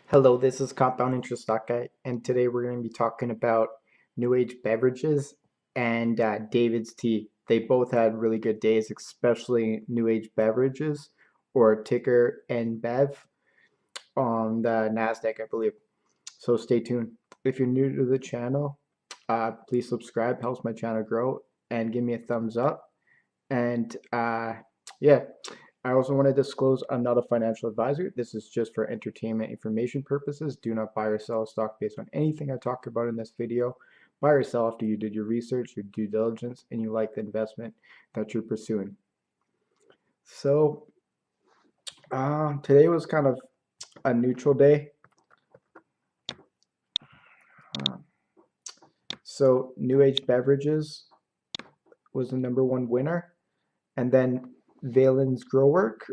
Hello, this is Compound Interest Stock Guy, and today we're going to be talking about New Age Beverages and David's Tea. They both had really good days, especially New Age Beverages, or ticker NBEV on the Nasdaq, I believe. So stay tuned. If you're new to the channel, please subscribe, helps my channel grow, and give me a thumbs up. And yeah, I also want to disclose I'm not a financial advisor. This is just for entertainment information purposes. Do not buy or sell a stock based on anything I talk about in this video. Buy or sell after you did your research, your due diligence, and you like the investment that you're pursuing. So today was kind of a neutral day. So New Age Beverages was the #1 winner, and then Valen's Grow Work,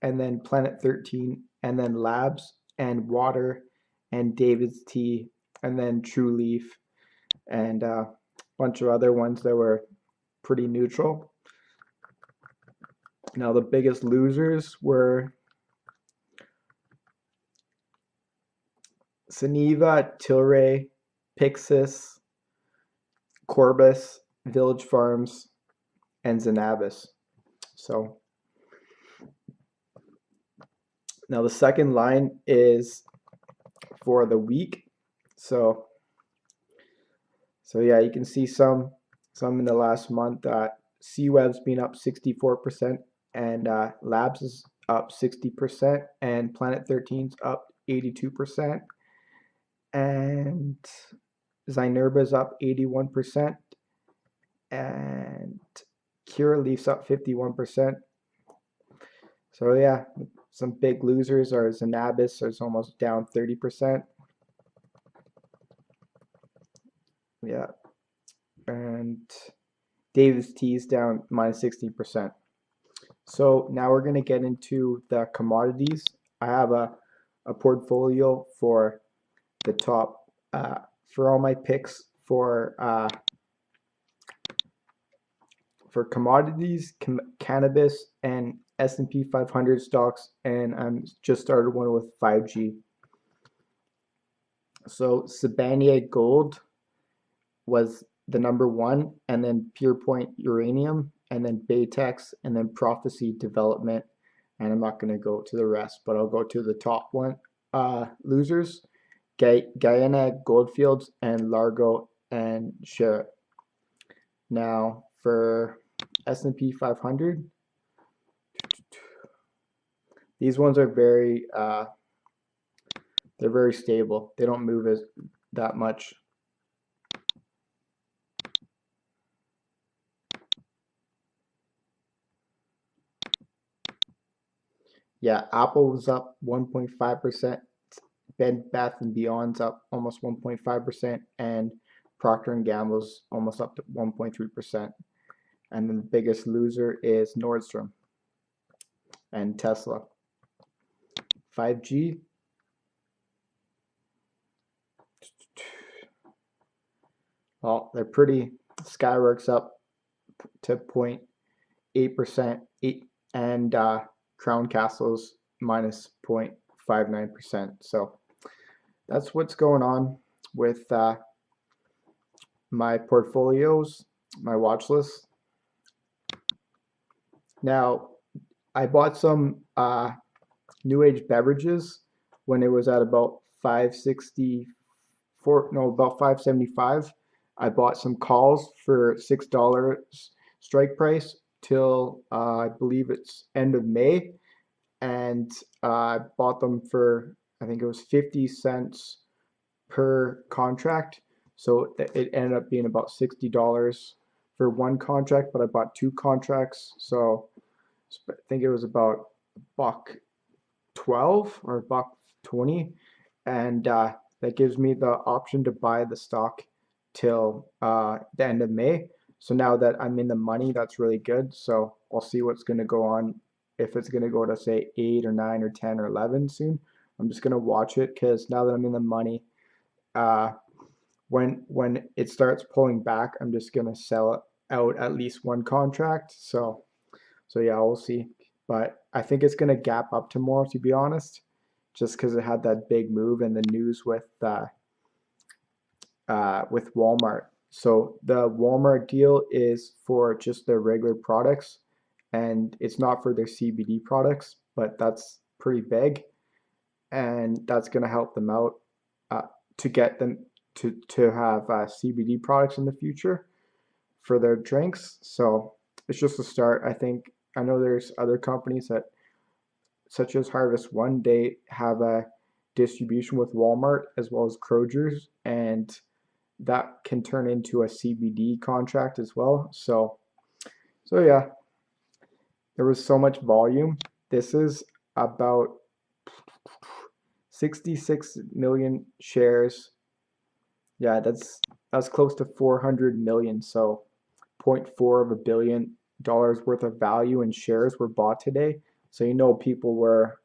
and then Planet 13, and then Labs, and Water, and David's Tea, and then True Leaf, and a bunch of other ones that were pretty neutral. Now the biggest losers were Suniva, Tilray, Pixis, Corbis, Village Farms, and Zanabis. So now the second line is for the week. So yeah, you can see some in the last month. CWeb's been up 64%, and Labs is up 60%, and Planet 13's up 82%, and Zynerba's up 81%, and Curaleaf's up 51%. So yeah, some big losers are Zanabis, is almost down 30%. Yeah, and David's Tea is down minus 16%. So now we're going to get into the commodities. I have a portfolio for the top, for all my picks for commodities, cannabis, and S&P 500 stocks, and I'm just started one with 5G. So Sibania Gold was the #1, and then Pure Point Uranium, and then Baytex, and then Prophecy Development. And I'm not going to go to the rest, but I'll go to the top one losers: Guyana Goldfields, and Largo, and Sherritt. Now for S&P 500, these ones are very they're very stable. They don't move as that much. Yeah, Apple was up 1.5%. Bed Bath & Beyond's up almost 1.5%, and Procter & Gamble's almost up to 1.3%. And then the biggest loser is Nordstrom and Tesla. 5G, well, they're pretty. Skyworks up to 0.8%, and Crown Castle's minus 0.59%. So that's what's going on with my portfolios, my watch list. Now, I bought some New Age Beverages when it was at about 564, no, about 575. I bought some calls for $6 strike price till I believe it's end of May, and I bought them for, I think it was 50 cents per contract. So it ended up being about $60 for one contract, but I bought 2 contracts, so I think it was about $1.12 or $1.20, and that gives me the option to buy the stock till the end of May. So now that I'm in the money, that's really good. So I'll see what's going to go on, if it's going to go to say 8 or 9 or 10 or 11 soon. I'm just going to watch it, because now that I'm in the money, when it starts pulling back, I'm just going to sell it out at least one contract. So yeah, we'll see. But I think it's going to gap up tomorrow, to be honest, just because it had that big move and the news with Walmart. So the Walmart deal is for just their regular products, and it's not for their CBD products, but that's pretty big, and that's going to help them out to get them to have CBD products in the future for their drinks. So it's just a start. I know there's other companies that, such as Harvest One, they have a distribution with Walmart as well as Kroger's, and that can turn into a CBD contract as well. So yeah, there was so much volume. This is about 66 million shares. Yeah, that's close to 400 million. So 0.4 of a billion dollars worth of value in shares were bought today. So you know people were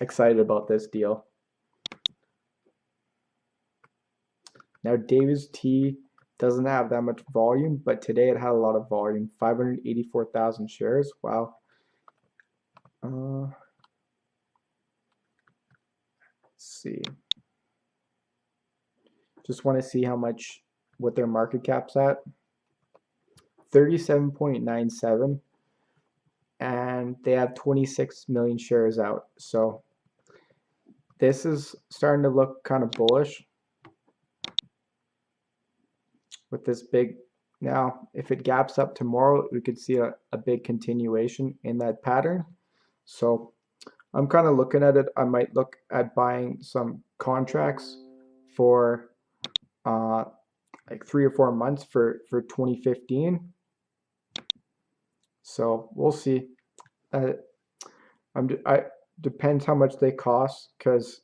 excited about this deal. Now David's Tea doesn't have that much volume, but today it had a lot of volume. 584,000 shares. Wow. Let's see. Just want to see what their market cap's at. 37.97, and they have 26 million shares out. So this is starting to look kind of bullish with this big. Now if it gaps up tomorrow, we could see a big continuation in that pattern. So I'm kind of looking at it. I might look at buying some contracts for like 3 or 4 months for 2015. So we'll see. Depends how much they cost, because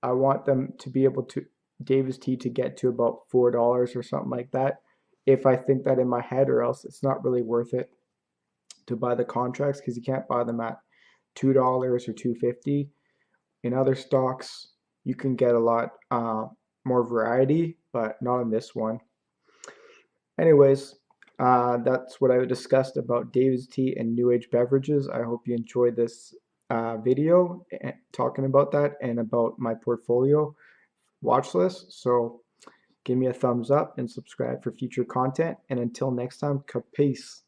I want them to be able to David's Tea to get to about $4 or something like that. If I think that in my head, or else it's not really worth it to buy the contracts, because you can't buy them at $2 or $2.50. In other stocks, you can get a lot more variety, but not in this one. Anyways, that's what I discussed about David's Tea and New Age beverages. I hope you enjoyed this video talking about that and about my portfolio watch list. So give me a thumbs up and subscribe for future content. And until next time, peace.